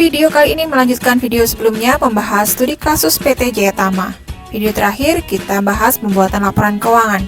Video kali ini melanjutkan video sebelumnya membahas studi kasus PT Jaya Tama. Video terakhir kita bahas pembuatan laporan keuangan.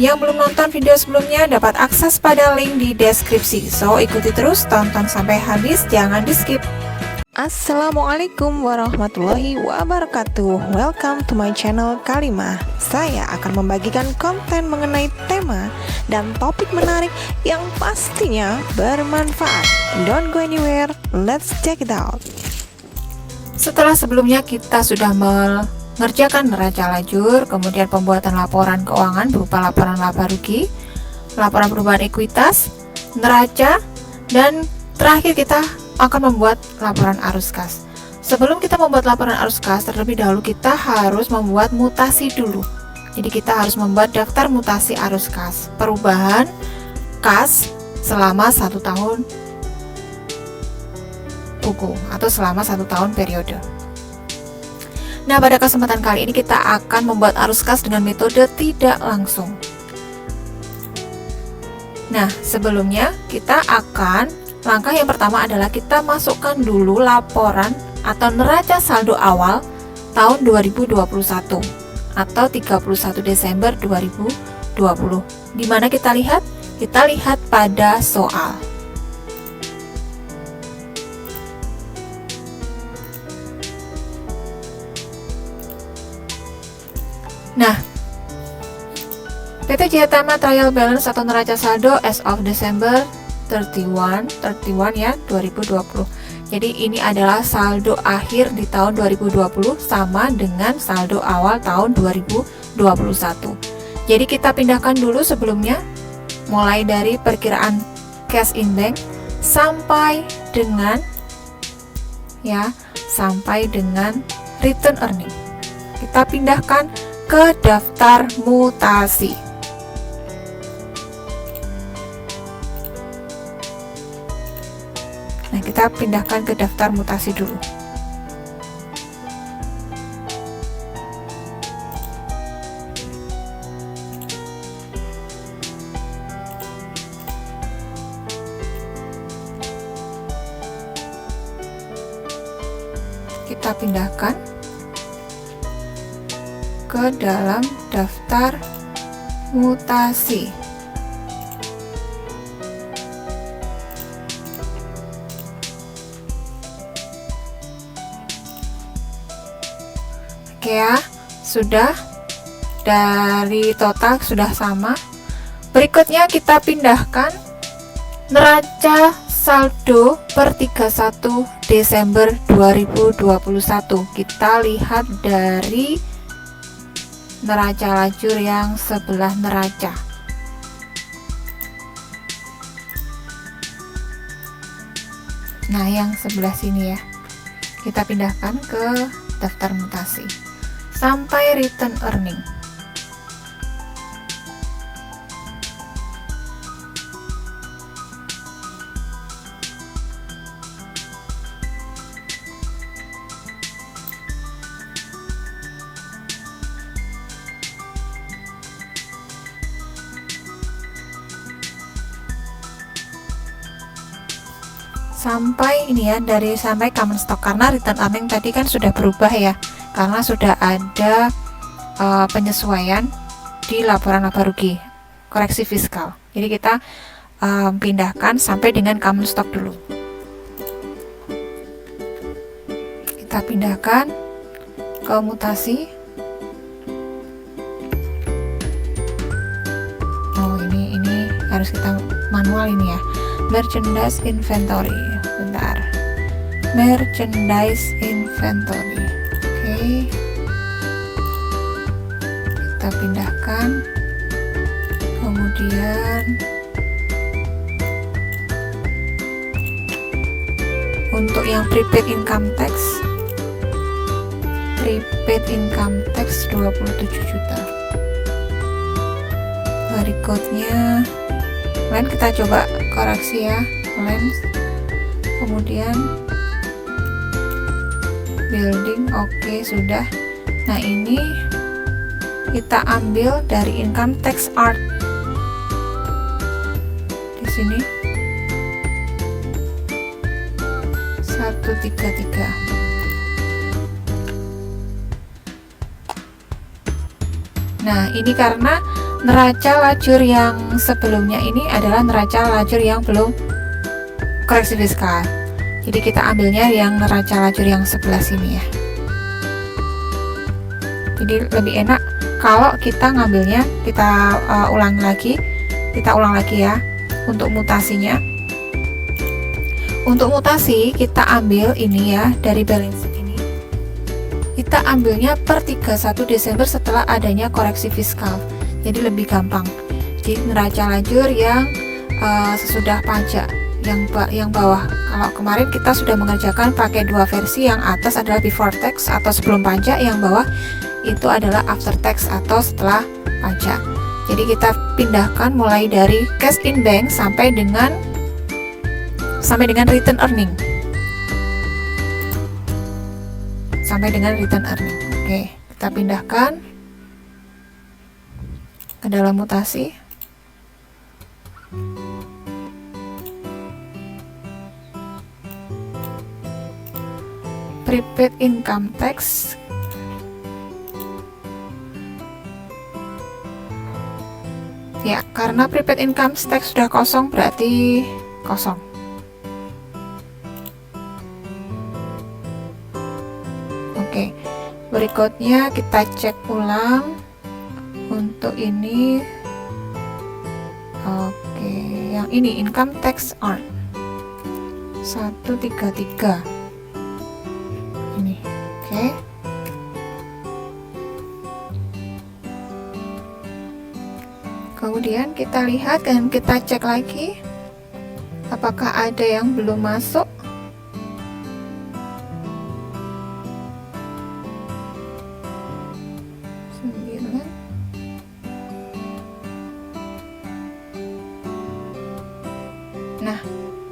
Yang belum nonton video sebelumnya dapat akses pada link di deskripsi. So, ikuti terus, tonton sampai habis, jangan di skip. Assalamualaikum warahmatullahi wabarakatuh. Welcome to my channel Kalimah. Saya akan membagikan konten mengenai tema dan topik menarik yang pastinya bermanfaat. Don't go anywhere, let's check it out. Setelah sebelumnya kita sudah mengerjakan neraca lajur, kemudian pembuatan laporan keuangan berupa laporan laba rugi, laporan perubahan ekuitas, neraca, dan terakhir kita akan membuat laporan arus kas. Sebelum kita membuat laporan arus kas, terlebih dahulu kita harus membuat mutasi dulu. Jadi kita harus membuat daftar mutasi arus kas, perubahan kas selama 1 tahun buku atau selama 1 tahun periode. Nah, pada kesempatan kali ini kita akan membuat arus kas dengan metode tidak langsung. Nah, sebelumnya kita akan langkah yang pertama adalah kita masukkan dulu laporan atau neraca saldo awal tahun 2021 atau 31 Desember 2020. Di mana kita lihat? Kita lihat pada soal. Nah, PT Jaya Tama trial balance atau neraca saldo as of Desember 31 ya 2020. Jadi ini adalah saldo akhir di tahun 2020 sama dengan saldo awal tahun 2021. Jadi kita pindahkan dulu sebelumnya mulai dari perkiraan cash in bank sampai dengan return earning. Kita pindahkan ke daftar mutasi. Nah, kita pindahkan ke daftar mutasi dulu. Kita pindahkan ke dalam daftar mutasi. Oke ya, sudah dari total sudah sama. Berikutnya kita pindahkan neraca saldo per 31 Desember 2021. Kita lihat dari neraca lajur yang sebelah neraca. Nah, yang sebelah sini ya. Kita pindahkan ke daftar mutasi sampai return earning. Sampai ini ya, sampai common stock, karena return earning tadi kan sudah berubah ya, karena sudah ada penyesuaian di laporan laba rugi, koreksi fiskal. Jadi kita pindahkan sampai dengan common stock dulu. Kita pindahkan ke mutasi. Oh, ini harus kita manual ini ya. Merchandise inventory. Bentar. Merchandise inventory. Oke. Kita pindahkan. Kemudian untuk yang prepaid income tax 27 juta. Berikutnya kita coba koreksi ya, kemudian building, oke, sudah. Nah, ini kita ambil dari income tax art di sini 1 133. Nah, ini karena neraca lajur yang sebelumnya ini adalah neraca lajur yang belum koreksi fiskal. Jadi kita ambilnya yang neraca lajur yang sebelah sini ya. Jadi lebih enak kalau kita ngambilnya, kita ulang lagi ya untuk mutasinya. Untuk mutasi kita ambil ini ya, dari balance sheet ini kita ambilnya per 31 Desember setelah adanya koreksi fiskal, jadi lebih gampang. Jadi neraca lajur yang sesudah pajak, yang bawah. Kalau kemarin kita sudah mengerjakan pakai dua versi, yang atas adalah before tax atau sebelum pajak, yang bawah itu adalah after tax atau setelah pajak. Jadi kita pindahkan mulai dari cash in bank sampai dengan return earning. Oke, kita pindahkan ke dalam mutasi. Prepaid income tax. Ya, karena prepaid income tax sudah kosong berarti kosong. Oke, berikutnya kita cek ulang untuk ini. Oke, yang ini income tax earned 133 ini. Oke, kemudian kita lihat dan kita cek lagi apakah ada yang belum masuk. Nah,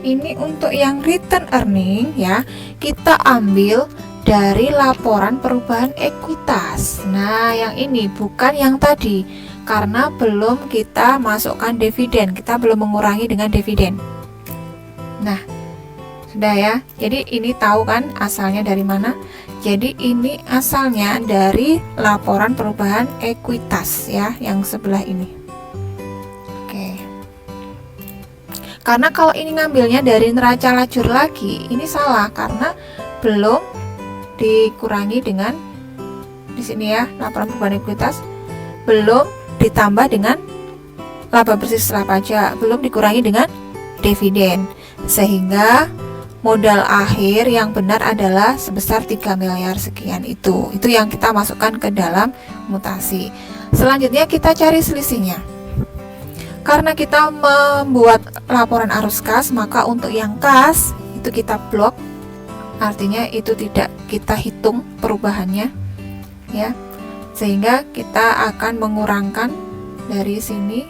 ini untuk yang return earning ya, kita ambil dari laporan perubahan ekuitas. Nah, yang ini bukan yang tadi, karena belum kita masukkan dividen, kita belum mengurangi dengan dividen. Nah, sudah ya. Jadi ini tahu kan asalnya dari mana? Jadi ini asalnya dari laporan perubahan ekuitas ya, yang sebelah ini. Karena kalau ini ngambilnya dari neraca lajur lagi, ini salah karena belum dikurangi dengan di sini ya, laporan perubahan ekuitas belum ditambah dengan laba bersih setelah pajak, belum dikurangi dengan dividen, sehingga modal akhir yang benar adalah sebesar 3 miliar sekian. Itu yang kita masukkan ke dalam mutasi. Selanjutnya kita cari selisihnya. Karena kita membuat laporan arus kas, maka untuk yang kas itu kita blok, artinya itu tidak kita hitung perubahannya ya, sehingga kita akan mengurangkan dari sini,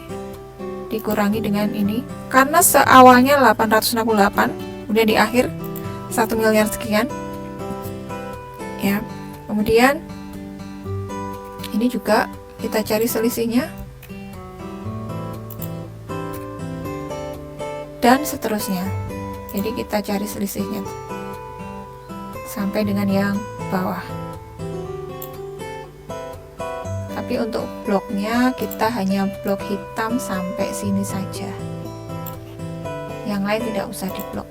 dikurangi dengan ini, karena seawalnya 868, kemudian di akhir 1 miliar sekian ya. Kemudian ini juga kita cari selisihnya, dan seterusnya. Jadi kita cari selisihnya sampai dengan yang bawah. Tapi untuk bloknya kita hanya blok hitam sampai sini saja, yang lain tidak usah diblok.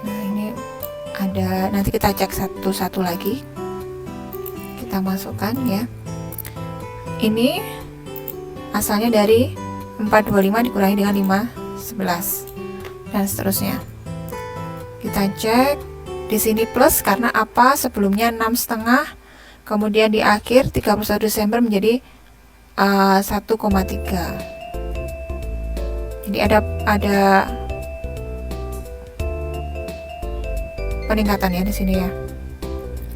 Nah, ini ada, nanti kita cek satu-satu lagi, kita masukkan ya. Ini asalnya dari 425 dikurangi dengan 511 dan seterusnya. Kita cek di sini plus karena apa? Sebelumnya 6,5, kemudian di akhir 31 Desember menjadi 1,3. Jadi ada peningkatan ya di sini ya,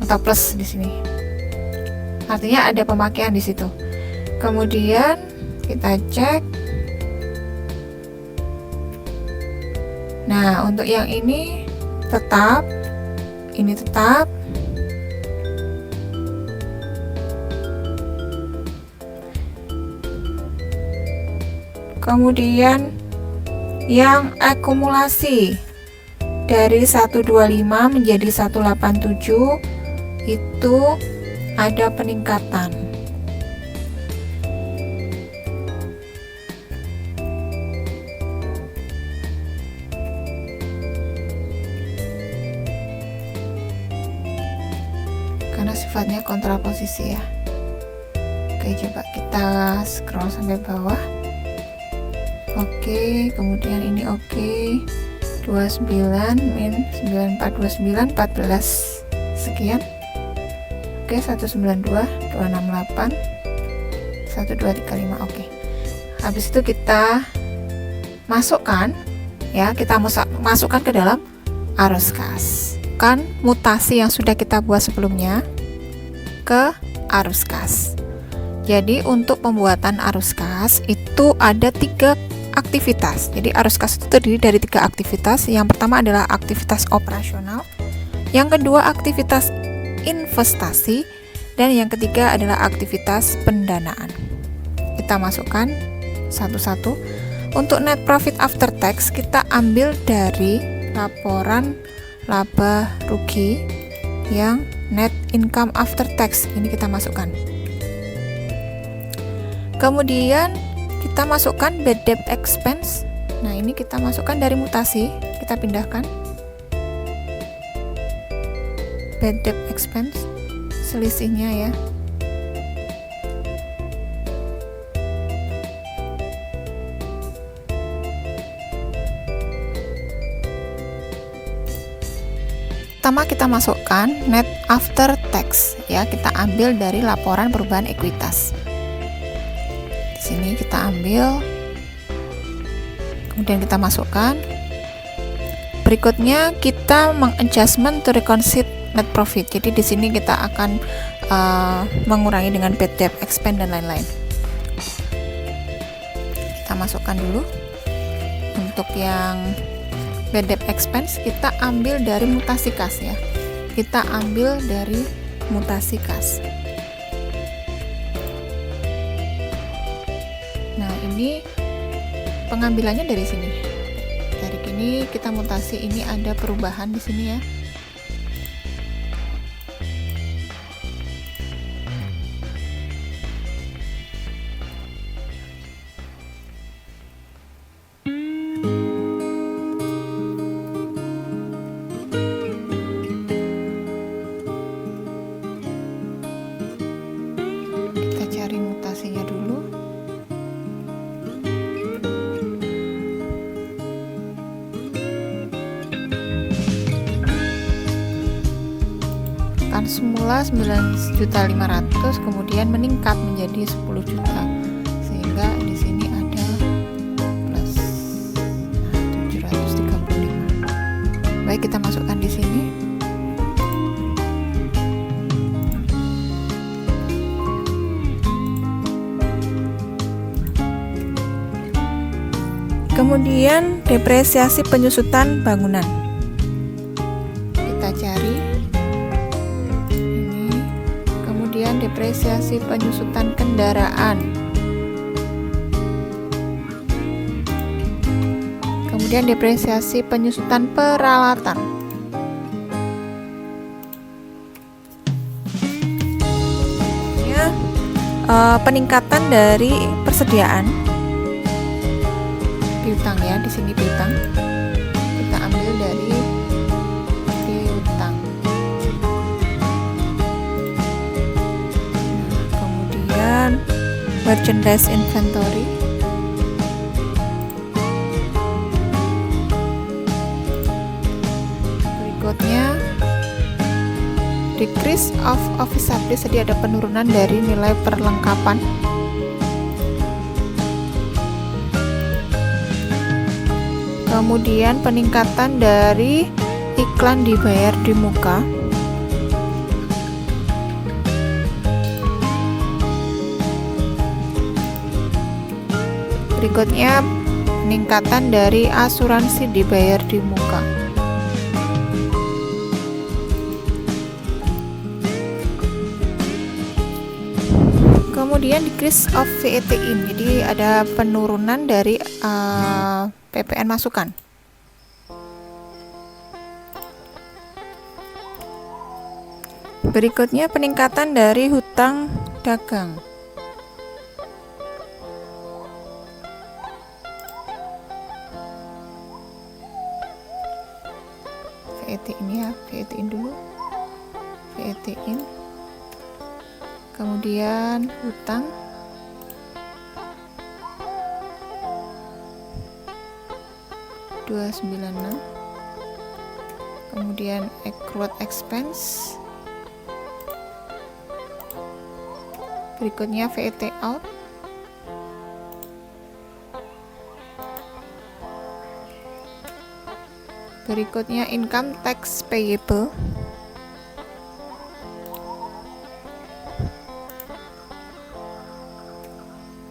atau plus di sini. Artinya ada pemakaian di situ. Kemudian kita cek. Nah, untuk yang ini tetap, ini tetap. Kemudian yang akumulasi dari 125 menjadi 187 itu ada peningkatan. Karena sifatnya kontraposisi ya. Oke, coba kita scroll sampai bawah. Oke, kemudian ini oke. 29 min 9429 14 sekian. Oke, 192 268 1235. Oke. Habis itu kita masukkan ya, kita masukkan ke dalam arus kas. Kan mutasi yang sudah kita buat sebelumnya ke arus kas. Jadi untuk pembuatan arus kas itu ada 3 aktivitas. Jadi arus kas itu terdiri dari 3 aktivitas. Yang pertama adalah aktivitas operasional, yang kedua aktivitas investasi, dan yang ketiga adalah aktivitas pendanaan. Kita masukkan satu-satu. Untuk net profit after tax kita ambil dari laporan laba rugi yang net income after tax, ini kita masukkan. Kemudian kita masukkan bad debt expense. Nah, ini kita masukkan dari mutasi, kita pindahkan bad debt expense, selisihnya ya. Pertama kita masukkan net after tax ya, kita ambil dari laporan perubahan ekuitas. Di sini kita ambil, kemudian kita masukkan. Berikutnya kita mengadjustment to reconcile net profit. Jadi di sini kita akan mengurangi dengan bad debt expense dan lain-lain. Kita masukkan dulu. Untuk yang bad debt expense kita ambil dari mutasi kas ya. Kita ambil dari mutasi kas. Nah, ini pengambilannya dari sini. Dari sini kita mutasi, ini ada perubahan di sini ya. Cari mutasinya dulu. Kan semula 9.500.000 kemudian meningkat menjadi 10 juta. Sehingga di sini ada plus 735. Baik, kita masukkan di sini. Kemudian depresiasi penyusutan bangunan. Kita cari ini. Kemudian depresiasi penyusutan kendaraan. Kemudian depresiasi penyusutan peralatan. Ya, peningkatan dari persediaan piutang ya, di sini piutang kita ambil dari piutang. Nah, kemudian merchandise inventory. Berikutnya decrease of office supplies, jadi ada penurunan dari nilai perlengkapan. Kemudian peningkatan dari iklan dibayar di muka. Berikutnya peningkatan dari asuransi dibayar di muka. Kemudian decrease of VAT in, jadi ada penurunan dari PPN masukan. Berikutnya peningkatan dari hutang dagang. VAT ini ya, VAT in dulu, VAT in, kemudian hutang, $296, kemudian accrued expense, berikutnya VAT out, berikutnya income tax payable,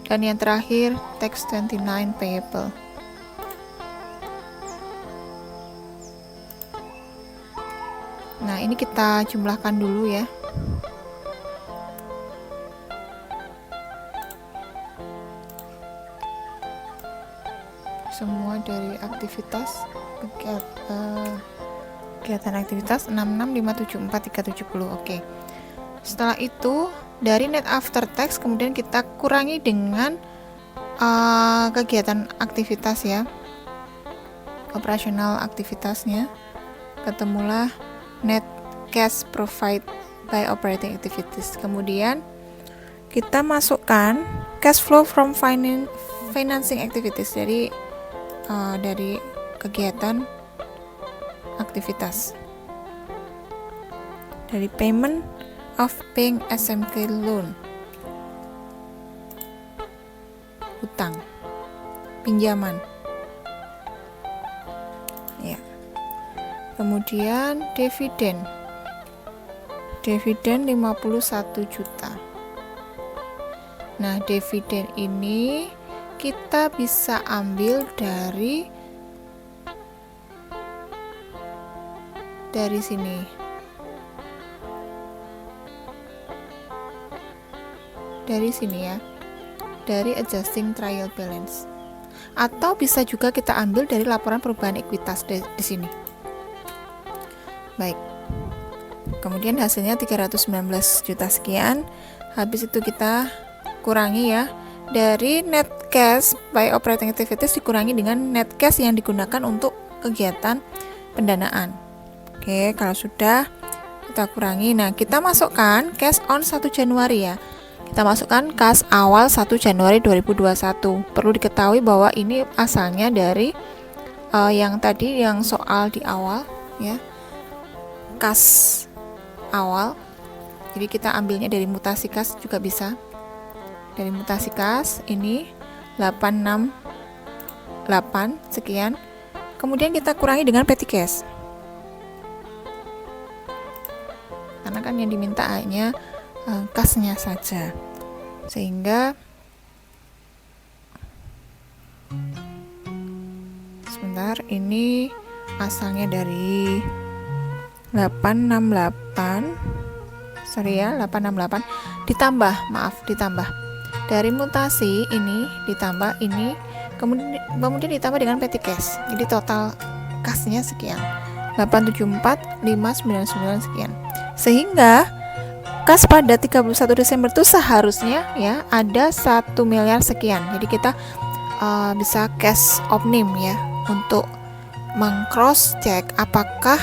dan yang terakhir tax 29 payable. Nah, ini kita jumlahkan dulu ya. Semua dari aktivitas kegiatan aktivitas 66574370. Oke. Setelah itu dari net after tax kemudian kita kurangi dengan kegiatan aktivitas ya, operasional aktivitasnya, ketemulah net cash provided by operating activities. Kemudian kita masukkan cash flow from financing activities, jadi dari kegiatan aktivitas, dari payment of paying SMK loan, hutang, pinjaman ya. Kemudian dividen 51 juta. Nah, dividen ini kita bisa ambil dari sini. Dari sini ya. Dari adjusting trial balance. Atau bisa juga kita ambil dari laporan perubahan ekuitas di sini. Baik. Kemudian hasilnya 319 juta sekian. Habis itu kita kurangi ya. Dari net cash by operating activities dikurangi dengan net cash yang digunakan untuk kegiatan pendanaan. Oke, kalau sudah kita kurangi. Nah, kita masukkan cash on 1 Januari ya. Kita masukkan kas awal 1 Januari 2021. Perlu diketahui bahwa ini asalnya dari yang tadi yang soal di awal ya. Kas awal. Jadi kita ambilnya dari mutasi kas juga bisa. Dari mutasi kas ini 868 sekian. Kemudian kita kurangi dengan petty cash. Karena kan yang diminta hanya kasnya saja, sehingga sebentar, ini asalnya dari 868 ditambah dari mutasi ini, ditambah ini, kemudian ditambah dengan petty cash, jadi total kasnya sekian 874.599 sekian, sehingga kas pada 31 Desember itu seharusnya ya ada 1 miliar sekian. Jadi kita bisa cash opnim ya untuk meng-cross check apakah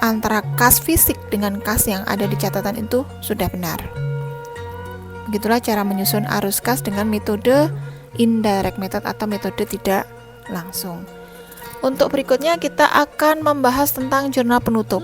antara kas fisik dengan kas yang ada di catatan itu sudah benar. Begitulah cara menyusun arus kas dengan metode indirect method atau metode tidak langsung. Untuk berikutnya kita akan membahas tentang jurnal penutup.